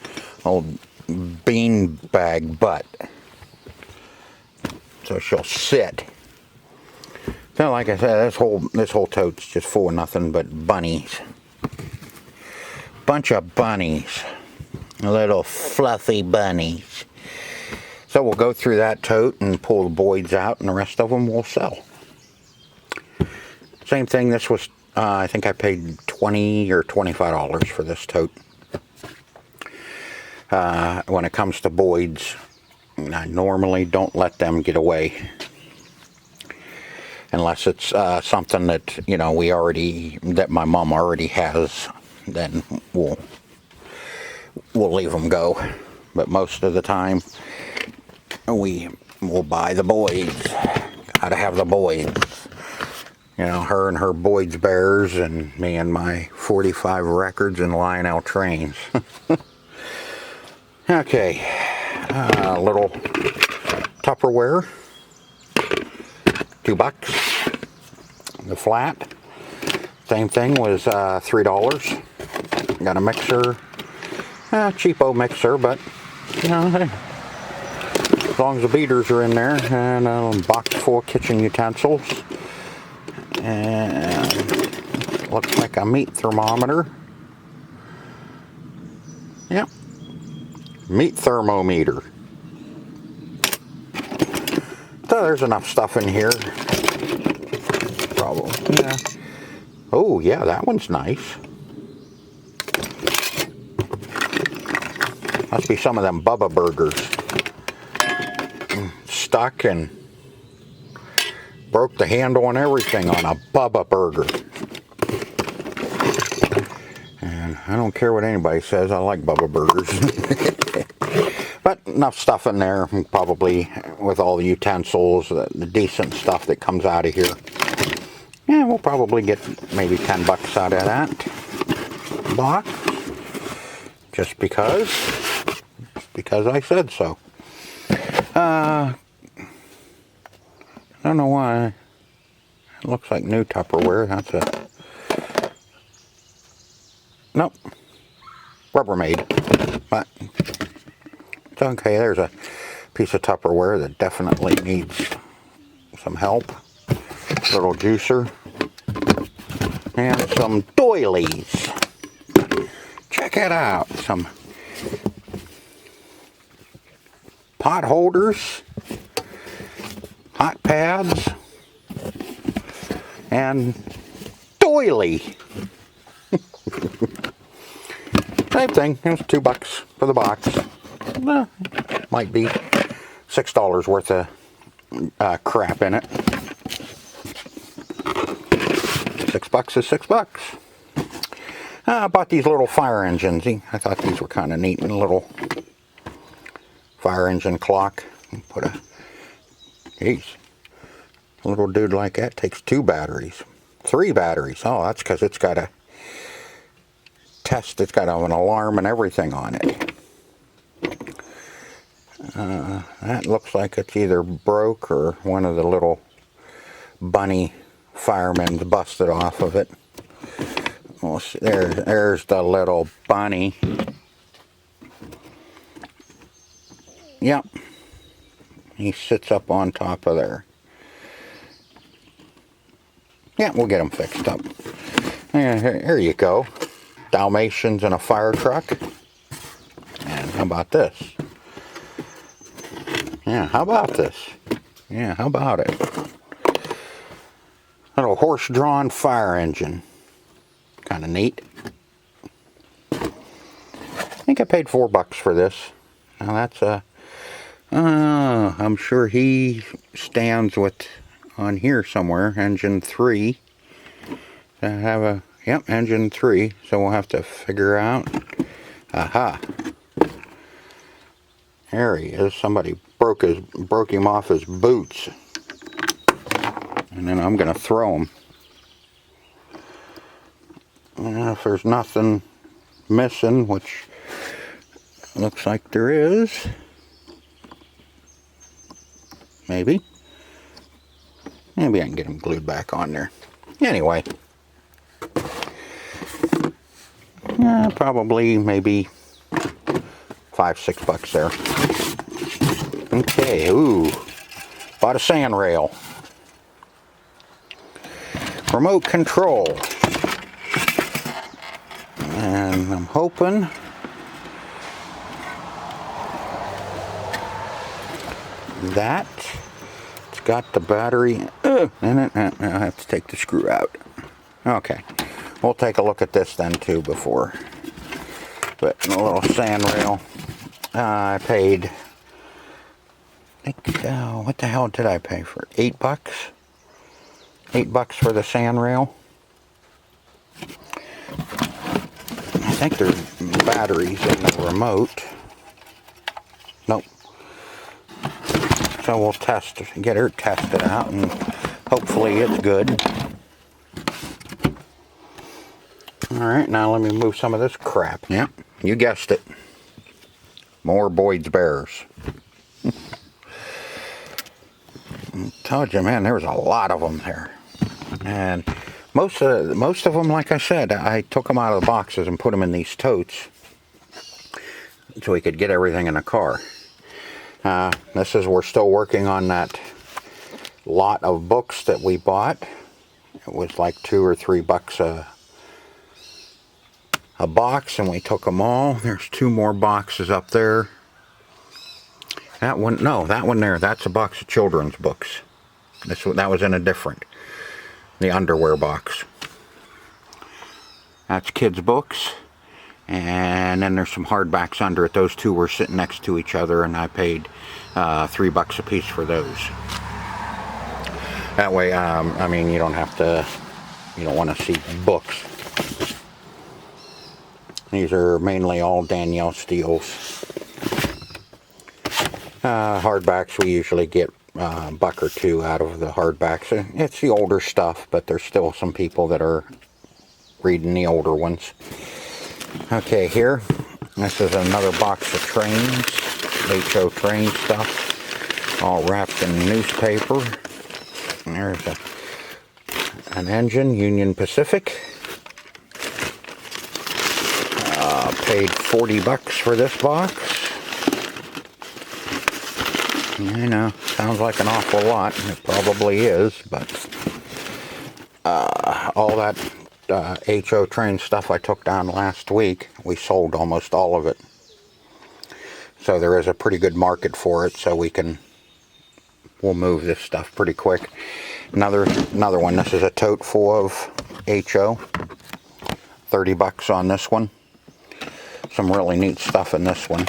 old bean bag butt. So she'll sit. So like I said, this whole tote's just full of nothing but bunnies. Bunch of bunnies. Little fluffy bunnies. So we'll go through that tote and pull the Boyds out, and the rest of them we'll sell. Same thing, this was, I think I paid $20 or $25 for this tote. When it comes to Boyds, I normally don't let them get away. Unless it's something that, that my mom already has, then we'll leave them go. But most of the time, we will buy the Boyds. Gotta have the Boyds. Her and her Boyd's Bears, and me and my 45 records and Lionel trains. Okay, a little Tupperware, $2. The flat, same thing, was $3. Got a mixer, cheapo mixer, but hey, as long as the beaters are in there, and a box full of kitchen utensils, and looks like a meat thermometer. Yep, meat thermometer. So there's enough stuff in here. Probably, yeah. Oh yeah, that one's nice. Must be some of them Bubba burgers. Stuck and broke the handle and everything on a Bubba burger. And I don't care what anybody says, I like Bubba burgers. But enough stuff in there, probably with all the utensils, the decent stuff that comes out of here. Yeah, we'll probably get maybe $10 out of that box. Just because. because I said so. I don't know why. It looks like new Tupperware. That's a... Nope. Rubbermaid. But it's okay. There's a piece of Tupperware that definitely needs some help. Little juicer. And some doilies. Check it out. Some pot holders, hot pads, and doily. Same thing. It was $2 for the box. Well, might be $6 worth of crap in it. $6 is $6. I bought these little fire engines. I thought these were kind of neat. And a little fire engine clock. Put a little dude like that takes 2 batteries, 3 batteries. Oh, that's because it's got a test. It's got an alarm and everything on it. That looks like it's either broke or one of the little bunny firemen's busted off of it. Well, there's the little bunny. Yep. He sits up on top of there. Yeah, we'll get him fixed up. Yeah, here you go. Dalmatians in a fire truck. And how about this? Yeah, how about this? Yeah, how about it? Little horse-drawn fire engine. Kind of neat. I think I paid $4 for this. Now that's a... I'm sure he stands with on here somewhere, engine 3. I have a, yep, engine 3, so we'll have to figure out. Aha. There he is. Somebody broke him off his boots. And then I'm going to throw him. If there's nothing missing, which looks like there is. Maybe I can get him glued back on there. Anyway. Yeah, probably maybe $5-6 there. Okay, ooh. Bought a sand rail. Remote control. And I'm hoping that it's got the battery in it. I have to take the screw out. Okay, we'll take a look at this then too before. But a little sand rail. I paid, I think, what the hell did I pay for? $8? $8 for the sand rail. I think there's batteries in the remote. Nope. So we'll get her tested out, and hopefully it's good. Alright, now let me move some of this crap. Yep, you guessed it. More Boyd's Bears. I told you, man, there was a lot of them there. And most of them, like I said, I took them out of the boxes and put them in these totes so we could get everything in the car. We're still working on that lot of books that we bought. It was like $2 or $3 a box, and we took them all. There's 2 more boxes up there. That one there, that's a box of children's books. That was in a different, the underwear box. That's kids' books. And then there's some hardbacks under it. Those 2 were sitting next to each other, and I paid $3 a piece for those. That way, I mean, you don't want to see books. These are mainly all Danielle Steele's. Hardbacks, we usually get $1 or $2 out of the hardbacks. It's the older stuff, but there's still some people that are reading the older ones. Okay, here This is another box of trains, HO train stuff, all wrapped in newspaper. And there's an engine, Union Pacific. Paid $40 for this box. I know, sounds like an awful lot, and it probably is, but all that HO train stuff I took down last week, we sold almost all of it. So there is a pretty good market for it, so we'll move this stuff pretty quick. Another one, this is a tote full of HO. $30 on this one. Some really neat stuff in this one.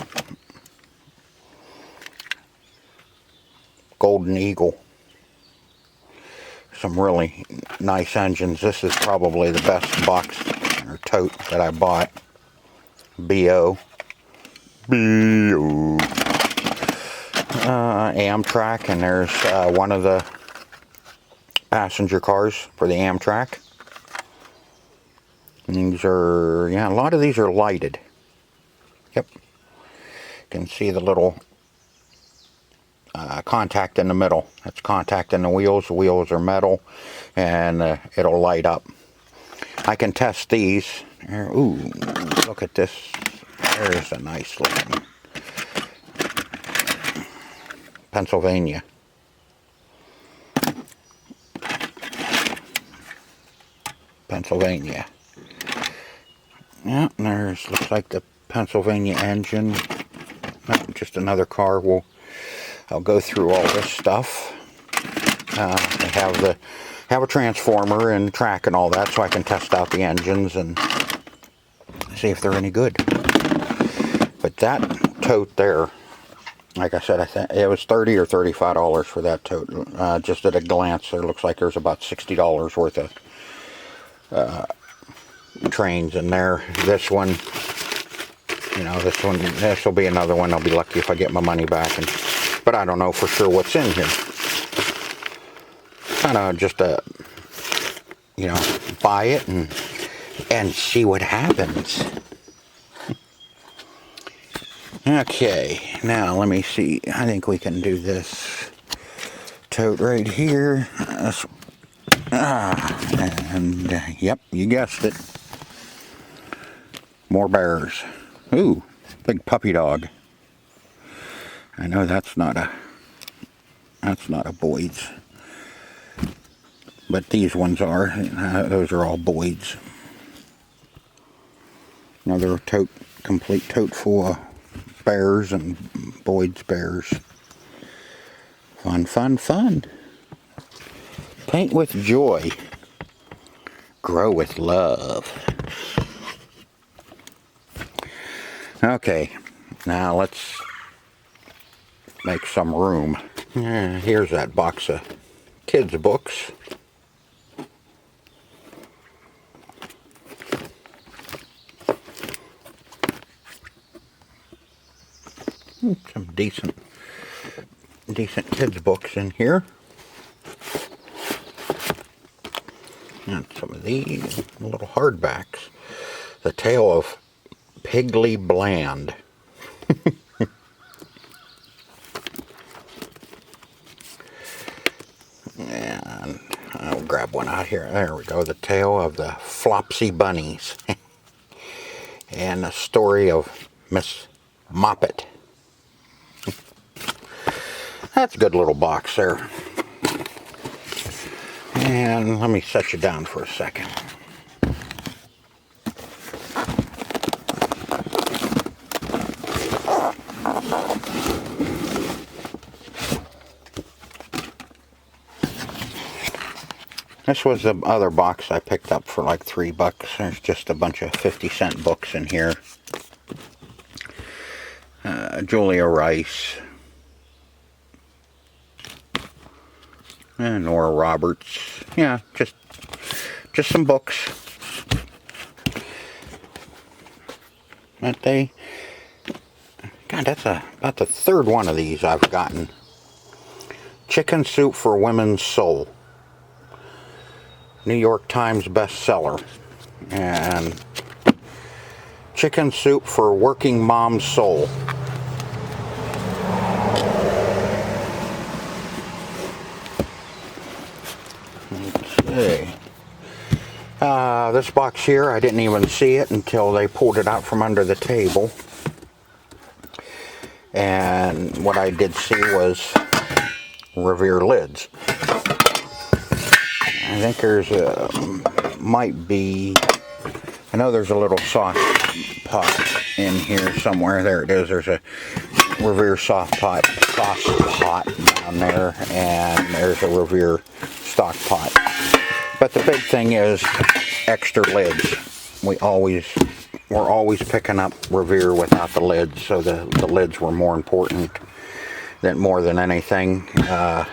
Golden Eagle. Some really nice engines. This is probably the best box or tote that I bought. BO. BO. Amtrak, and there's one of the passenger cars for the Amtrak. And these are, yeah, a lot of these are lighted. Yep. You can see the little contact in the middle. That's contact in the wheels. The wheels are metal, and it'll light up. I can test these. Ooh, look at this. There's a nice looking Pennsylvania. Pennsylvania. Yeah, and there's, looks like the Pennsylvania engine. Oh, just another car. I'll go through all this stuff. They have a transformer and track and all that, so I can test out the engines and see if they're any good. But that tote there, like I said, I think it was $30 or $35 for that tote. Just at a glance, there looks like there's about $60 worth of trains in there. This one, you know, this will be another one. I'll be lucky if I get my money back. But I don't know for sure what's in here. Kind of just you know, buy it and see what happens. Okay, now let me see. I think we can do this tote right here. Yep, you guessed it. More bears. Ooh, big puppy dog. I know that's not a Boyd's, but these ones are. Those are all Boyd's. Another tote, complete tote full of bears and Boyd's bears. Fun, fun, fun. Paint with joy. Grow with love. Okay, now let's make some room. Here's that box of kids' books. Some decent kids' books in here. And some of these little hardbacks. The Tale of Piggly Bland. And I'll grab one out here. There we go. The Tale of the Flopsy Bunnies. And the story of Miss Moppet. That's a good little box there. And let me set you down for a second. This was the other box I picked up for like $3. There's just a bunch of 50-cent books in here. Julia Rice. And Nora Roberts. Yeah, just some books. But God, that's about the third one of these I've gotten. Chicken Soup for Women's Soul. New York Times bestseller. And Chicken soup for working mom's soul. Okay. This box here, I didn't even see it until they pulled it out from under the table. And what I did see was Revere lids. I think there's a, might be, I know there's a little sauce pot in here somewhere. There it is. There's a Revere sauce pot down there, and there's a Revere stock pot. But the big thing is extra lids. We're always picking up Revere without the lids, so the lids were more important more than anything. $2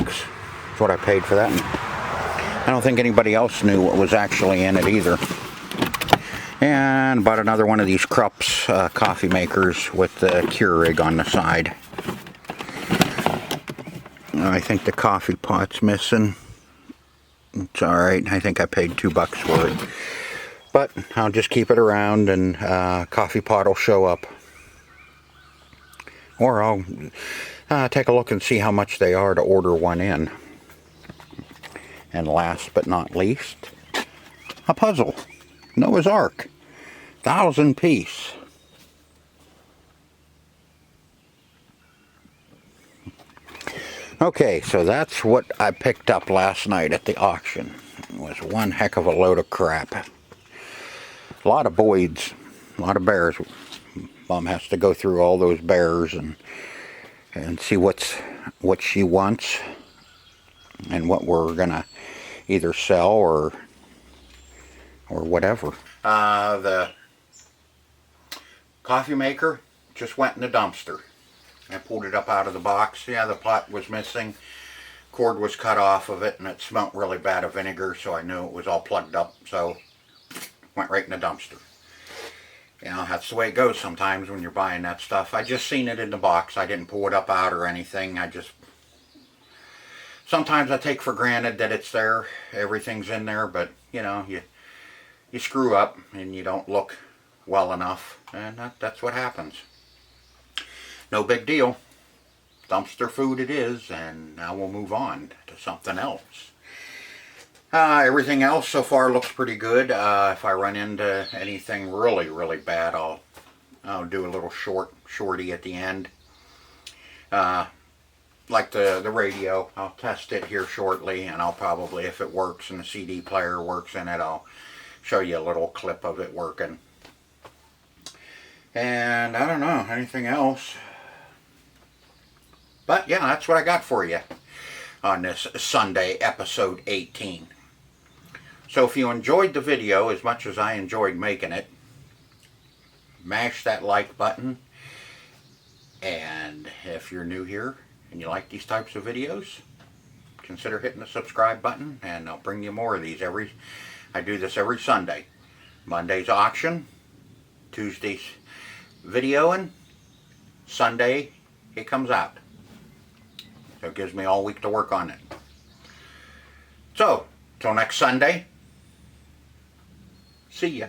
is what I paid for that. And I don't think anybody else knew what was actually in it either. And bought another one of these Krups coffee makers with the Keurig on the side. I think the coffee pot's missing. It's alright. I think I paid $2 for it. But I'll just keep it around, and coffee pot will show up. Or I'll take a look and see how much they are to order one in. And last but not least, a puzzle. Noah's Ark. 1,000 piece. Okay, so that's what I picked up last night at the auction. It was one heck of a load of crap. A lot of Boyds, a lot of bears. Mom has to go through all those bears and see what she wants and what we're gonna either sell or whatever. The coffee maker just went in the dumpster. I pulled it up out of the box. Yeah, the pot was missing. Cord was cut off of it, and it smelled really bad of vinegar, so I knew it was all plugged up. So went right in the dumpster. You know, that's the way it goes sometimes when you're buying that stuff. I just seen it in the box. I didn't pull it up out or anything. Sometimes I take for granted that it's there. Everything's in there, but you know, you screw up and you don't look well enough, and that's what happens. No big deal. Dumpster food it is, and now we'll move on to something else. Everything else so far looks pretty good. If I run into anything really, really bad, I'll do a little shorty at the end. Like the radio, I'll test it here shortly, and I'll probably, if it works and the CD player works in it, I'll show you a little clip of it working. And I don't know, anything else. But yeah, that's what I got for you on this Sunday, episode 18. So if you enjoyed the video as much as I enjoyed making it, mash that like button. And if you're new here and you like these types of videos, consider hitting the subscribe button, and I'll bring you more of these. I do this every Sunday. Monday's auction, Tuesday's videoing, Sunday it comes out. So it gives me all week to work on it. So, till next Sunday, see ya.